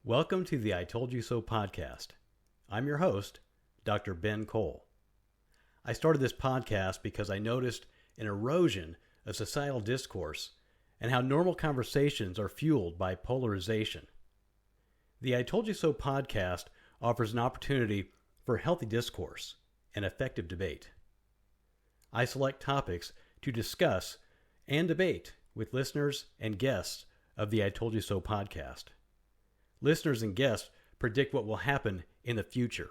Welcome to the I Told You So podcast. I'm your host, Dr. Ben Kohl. I started this podcast because I noticed an erosion of societal discourse and how normal conversations are fueled by polarization. The I Told You So podcast offers an opportunity for healthy discourse and effective debate. I select topics to discuss and debate with listeners and guests of the I Told You So podcast. Listeners and guests predict what will happen in the future.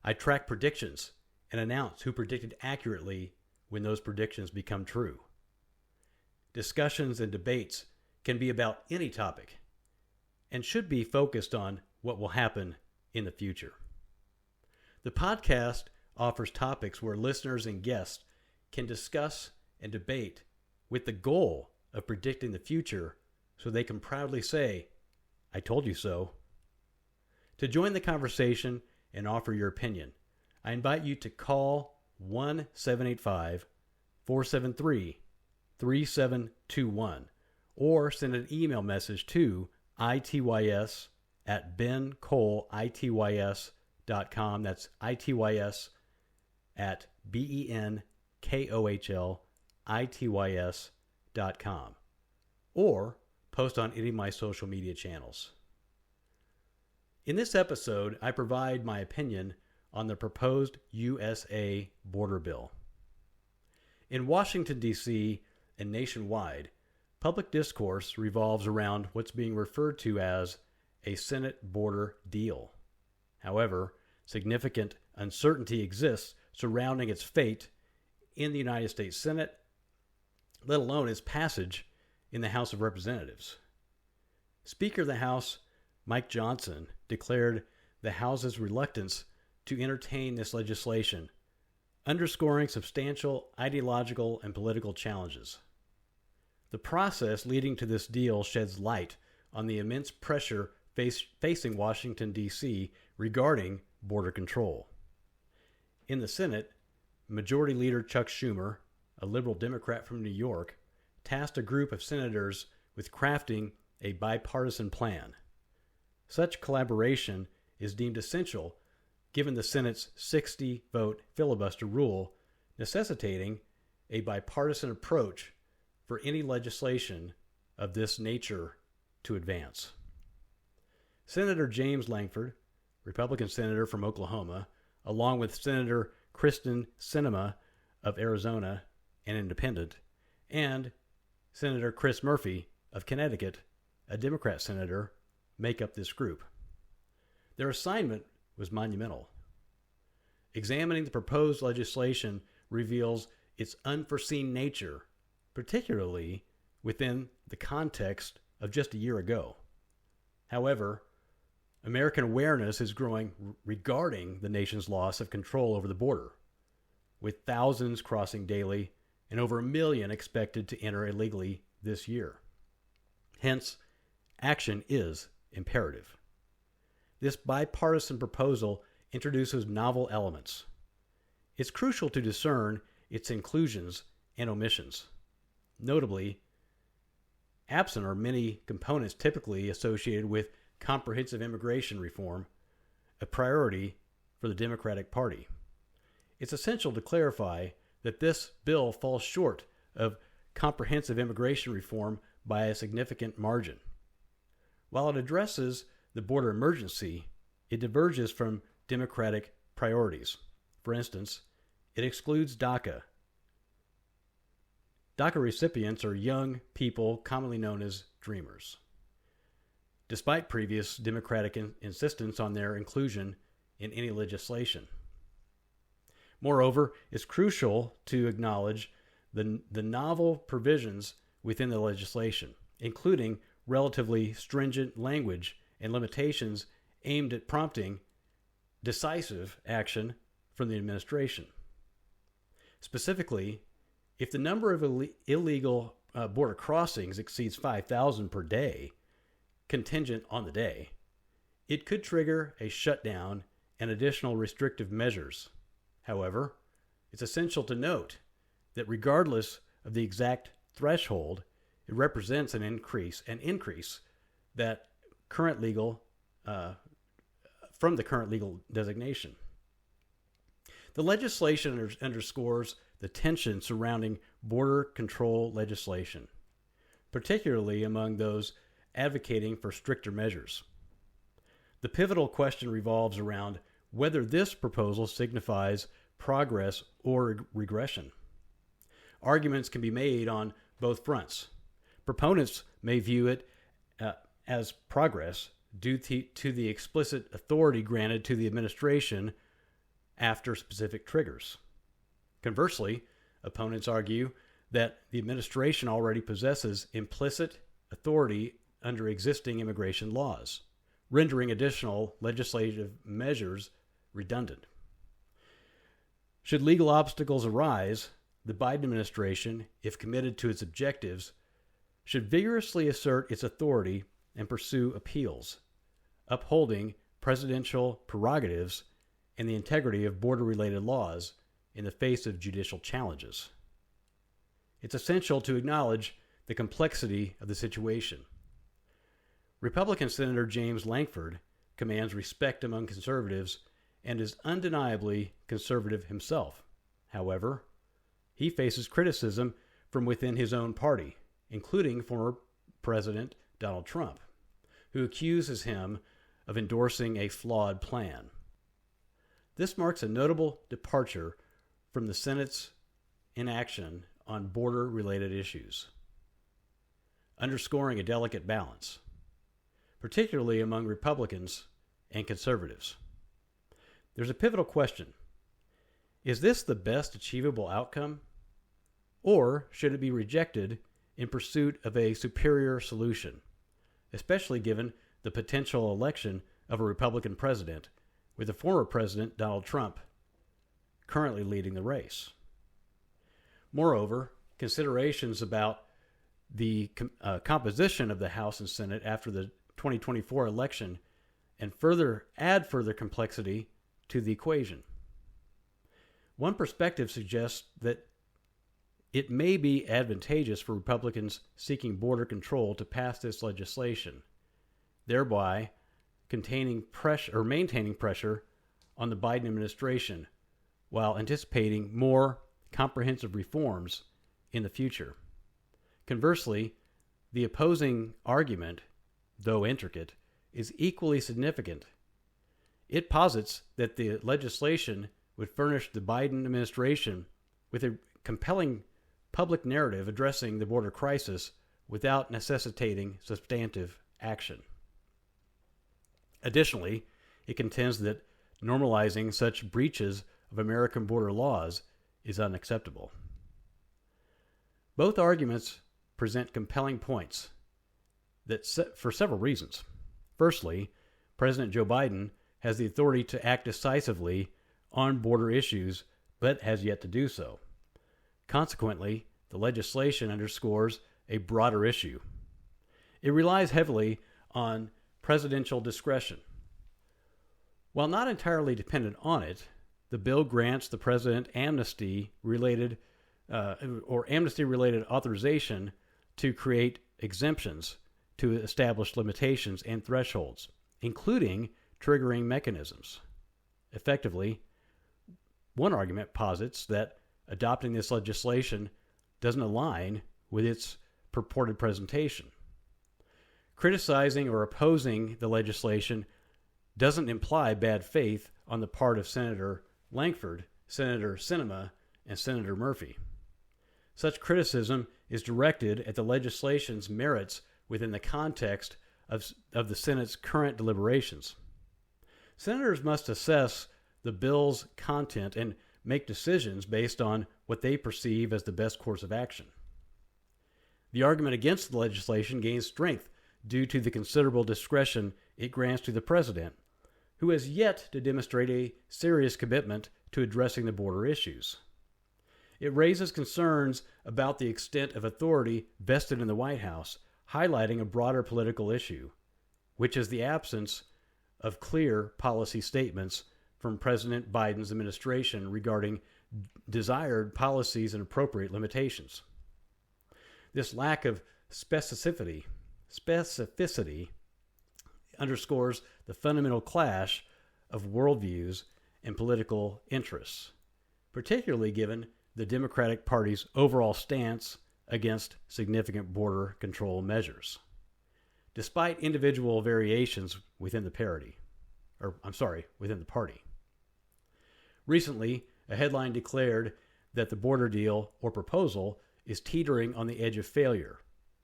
I track predictions and announce who predicted accurately when those predictions become true. Discussions and debates can be about any topic and should be focused on what will happen in the future. The podcast offers topics where listeners and guests can discuss and debate with the goal of predicting the future so they can proudly say, I told you so. To join the conversation and offer your opinion, I invite you to call 1-785-473-3721 or send an email message to ITYS at BenKohlITYS.com. That's ITYS at BenKohlITYS.com. Or post on any of my social media channels. In this episode, I provide my opinion on the proposed USA border bill. In Washington, D.C. and nationwide, public discourse revolves around what's being referred to as a Senate border deal. However, significant uncertainty exists surrounding its fate in the United States Senate, let alone its passage in the House of Representatives. Speaker of the House, Mike Johnson, declared the House's reluctance to entertain this legislation, underscoring substantial ideological and political challenges. The process leading to this deal sheds light on the immense pressure facing Washington, D.C. regarding border control. In the Senate, Majority Leader Chuck Schumer, a liberal Democrat from New York, tasked a group of senators with crafting a bipartisan plan. Such collaboration is deemed essential given the Senate's 60-vote filibuster rule, necessitating a bipartisan approach for any legislation of this nature to advance. Senator James Lankford, Republican senator from Oklahoma, along with Senator Kristen Sinema of Arizona, an independent, and Senator Chris Murphy of Connecticut, a Democrat senator, make up this group. Their assignment was monumental. Examining the proposed legislation reveals its unforeseen nature, particularly within the context of just a year ago. However, American awareness is growing regarding the nation's loss of control over the border, with thousands crossing daily and over 1 million expected to enter illegally this year. Hence, action is imperative. This bipartisan proposal introduces novel elements. It's crucial to discern its inclusions and omissions. Notably, absent are many components typically associated with comprehensive immigration reform, a priority for the Democratic Party. It's essential to clarify that this bill falls short of comprehensive immigration reform by a significant margin. While it addresses the border emergency, it diverges from Democratic priorities. For instance, it excludes DACA. DACA recipients are young people commonly known as dreamers, despite previous Democratic insistence on their inclusion in any legislation. Moreover, it's crucial to acknowledge the novel provisions within the legislation, including relatively stringent language and limitations aimed at prompting decisive action from the administration. Specifically, if the number of illegal border crossings exceeds 5,000 per day, contingent on the day, it could trigger a shutdown and additional restrictive measures. However, it's essential to note that regardless of the exact threshold, it represents an increase that current legal from the current legal designation. The legislation underscores the tension surrounding border control legislation, particularly among those advocating for stricter measures. The pivotal question revolves around whether this proposal signifies progress or regression. Arguments can be made on both fronts. Proponents may view it as progress due to the explicit authority granted to the administration after specific triggers. Conversely, opponents argue that the administration already possesses implicit authority under existing immigration laws, rendering additional legislative measures redundant. Should legal obstacles arise, the Biden administration, if committed to its objectives, should vigorously assert its authority and pursue appeals, upholding presidential prerogatives and the integrity of border-related laws in the face of judicial challenges. It's essential to acknowledge the complexity of the situation. Republican Senator James Lankford commands respect among conservatives and is undeniably conservative himself. However, he faces criticism from within his own party, including former President Donald Trump, who accuses him of endorsing a flawed plan. This marks a notable departure from the Senate's inaction on border-related issues, underscoring a delicate balance, particularly among Republicans and conservatives. There's a pivotal question. Is this the best achievable outcome? Or should it be rejected in pursuit of a superior solution, especially given the potential election of a Republican president, with the former President Donald Trump currently leading the race? Moreover, considerations about the composition of the House and Senate after the 2024 election and add further complexity to the equation. One perspective suggests that it may be advantageous for Republicans seeking border control to pass this legislation, thereby maintaining pressure on the Biden administration while anticipating more comprehensive reforms in the future. Conversely, the opposing argument, though intricate, is equally significant. It posits that the legislation would furnish the Biden administration with a compelling public narrative addressing the border crisis without necessitating substantive action. Additionally, it contends that normalizing such breaches of American border laws is unacceptable. Both arguments present compelling points for several reasons. Firstly, President Joe Biden has the authority to act decisively on border issues, but has yet to do so. Consequently, the legislation underscores a broader issue. It relies heavily on presidential discretion. While not entirely dependent on it, the bill grants the president amnesty-related authorization to create exemptions to establish limitations and thresholds, including triggering mechanisms. Effectively, one argument posits that adopting this legislation doesn't align with its purported presentation. Criticizing or opposing the legislation doesn't imply bad faith on the part of Senator Lankford, Senator Sinema, and Senator Murphy. Such criticism is directed at the legislation's merits within the context of the Senate's current deliberations. Senators must assess the bill's content and make decisions based on what they perceive as the best course of action. The argument against the legislation gains strength due to the considerable discretion it grants to the president, who has yet to demonstrate a serious commitment to addressing the border issues. It raises concerns about the extent of authority vested in the White House, highlighting a broader political issue, which is the absence of clear policy statements from President Biden's administration regarding desired policies and appropriate limitations. This lack of specificity underscores the fundamental clash of worldviews and political interests, particularly given the Democratic Party's overall stance against significant border control measures, despite individual variations within the party. Recently, a headline declared that the border deal or proposal is teetering on the edge of failure,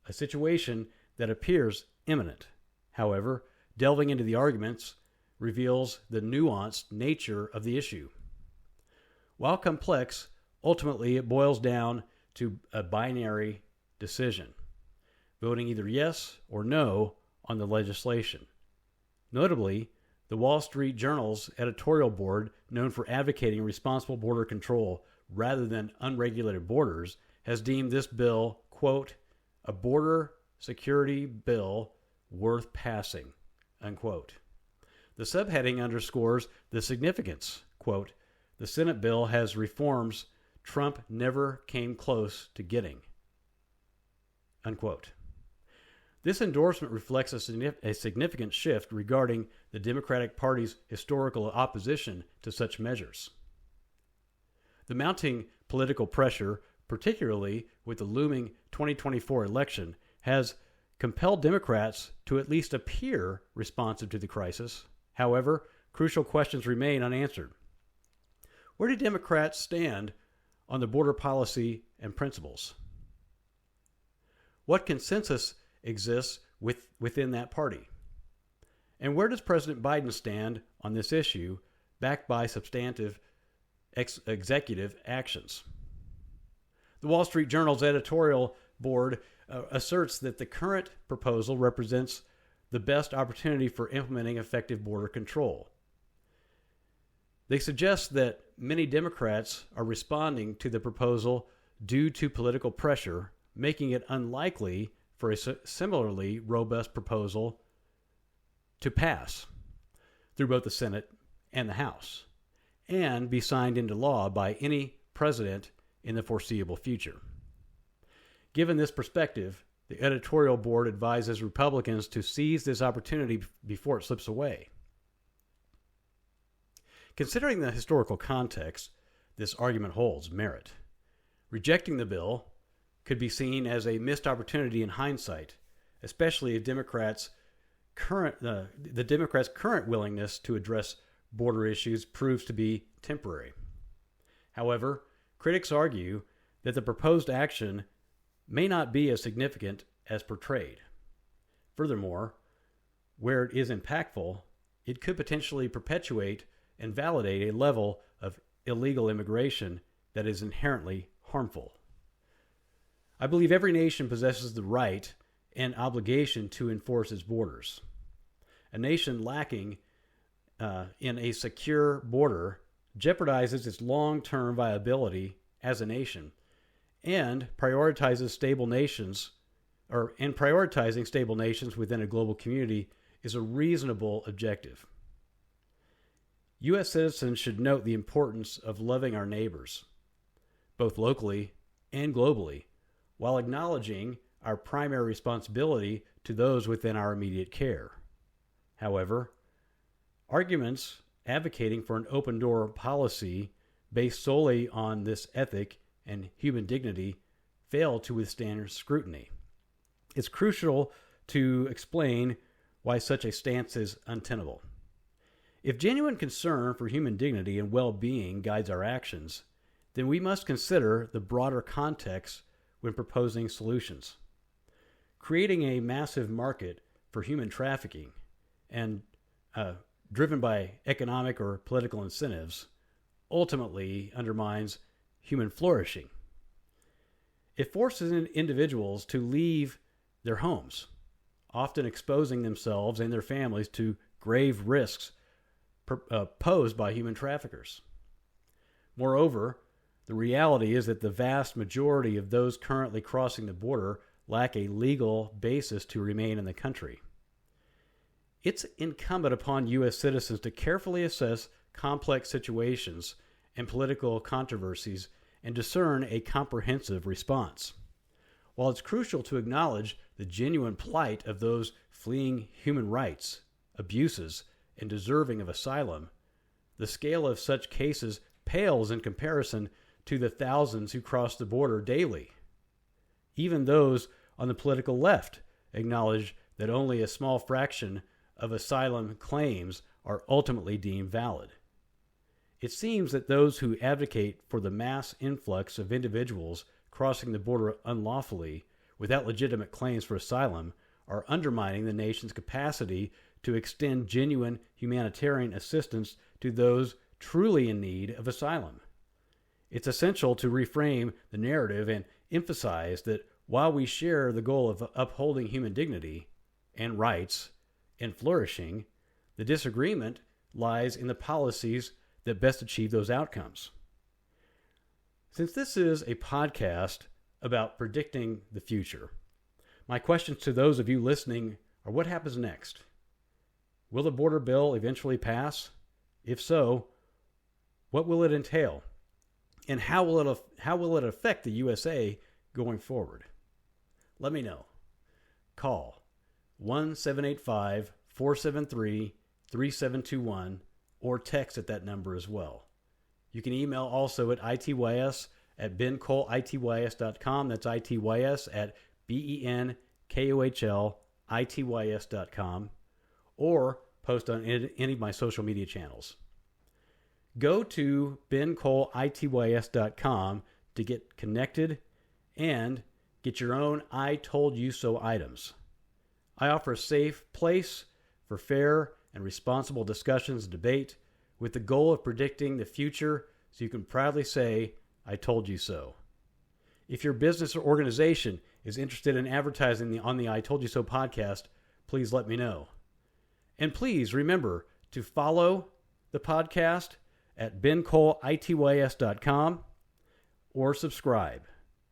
a situation that appears imminent. However, delving into the arguments reveals the nuanced nature of the issue. While complex, ultimately it boils down to a binary decision, voting either yes or no on the legislation. Notably, the Wall Street Journal's editorial board, known for advocating responsible border control rather than unregulated borders, has deemed this bill, quote, a border security bill worth passing, unquote. The subheading underscores the significance, quote, the Senate bill has reforms Trump never came close to getting, unquote. This endorsement reflects a significant shift regarding the Democratic Party's historical opposition to such measures. The mounting political pressure, particularly with the looming 2024 election, has compelled Democrats to at least appear responsive to the crisis. However, crucial questions remain unanswered. Where do Democrats stand on the border policy and principles? What consensus exists within that party? And where does President Biden stand on this issue, backed by substantive executive actions? The Wall Street Journal's editorial board asserts that the current proposal represents the best opportunity for implementing effective border control. They suggest that many Democrats are responding to the proposal due to political pressure, making it unlikely for a similarly robust proposal to pass through both the Senate and the House and be signed into law by any president in the foreseeable future. Given this perspective, the editorial board advises Republicans to seize this opportunity before it slips away. Considering the historical context, this argument holds merit. Rejecting the bill could be seen as a missed opportunity in hindsight, especially if the Democrats' current willingness to address border issues proves to be temporary. However, critics argue that the proposed action may not be as significant as portrayed. Furthermore, where it is impactful, it could potentially perpetuate and validate a level of illegal immigration that is inherently harmful. I believe every nation possesses the right and obligation to enforce its borders. A nation lacking in a secure border jeopardizes its long-term viability as a nation and prioritizing stable nations within a global community is a reasonable objective. U.S. citizens should note the importance of loving our neighbors, both locally and globally, while acknowledging our primary responsibility to those within our immediate care. However, arguments advocating for an open-door policy based solely on this ethic and human dignity fail to withstand scrutiny. It's crucial to explain why such a stance is untenable. If genuine concern for human dignity and well-being guides our actions, then we must consider the broader context when proposing solutions. Creating a massive market for human trafficking and driven by economic or political incentives ultimately undermines human flourishing. It forces individuals to leave their homes, often exposing themselves and their families to grave risks posed by human traffickers. Moreover, the reality is that the vast majority of those currently crossing the border lack a legal basis to remain in the country. It's incumbent upon U.S. citizens to carefully assess complex situations and political controversies and discern a comprehensive response. While it's crucial to acknowledge the genuine plight of those fleeing human rights, abuses, and deserving of asylum, the scale of such cases pales in comparison to the thousands who cross the border daily. Even those on the political left acknowledge that only a small fraction of asylum claims are ultimately deemed valid. It seems that those who advocate for the mass influx of individuals crossing the border unlawfully without legitimate claims for asylum are undermining the nation's capacity to extend genuine humanitarian assistance to those truly in need of asylum. It's essential to reframe the narrative and emphasize that while we share the goal of upholding human dignity and rights and flourishing, the disagreement lies in the policies that best achieve those outcomes. Since this is a podcast about predicting the future, my questions to those of you listening are: what happens next? Will the border bill eventually pass? If so, what will it entail? And how will it affect the USA going forward? Let me know. Call 1-785-473-3721 or text at that number as well. You can email also at ITYS at BenKohlITYS.com. That's ITYS at BenKohlITYS.com, or post on any of my social media channels. Go to BenKohlITYS.com to get connected and get your own I Told You So items. I offer a safe place for fair and responsible discussions and debate with the goal of predicting the future so you can proudly say, I told you so. If your business or organization is interested in advertising on the I Told You So podcast, please let me know. And please remember to follow the podcast at BenKohlITYS.com or subscribe.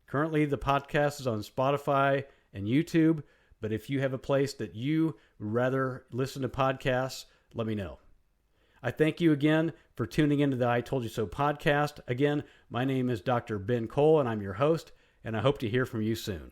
Currently, the podcast is on Spotify and YouTube, but if you have a place that you would rather listen to podcasts, let me know. I thank you again for tuning into the I Told You So podcast. Again, my name is Dr. Ben Kohl, and I'm your host, and I hope to hear from you soon.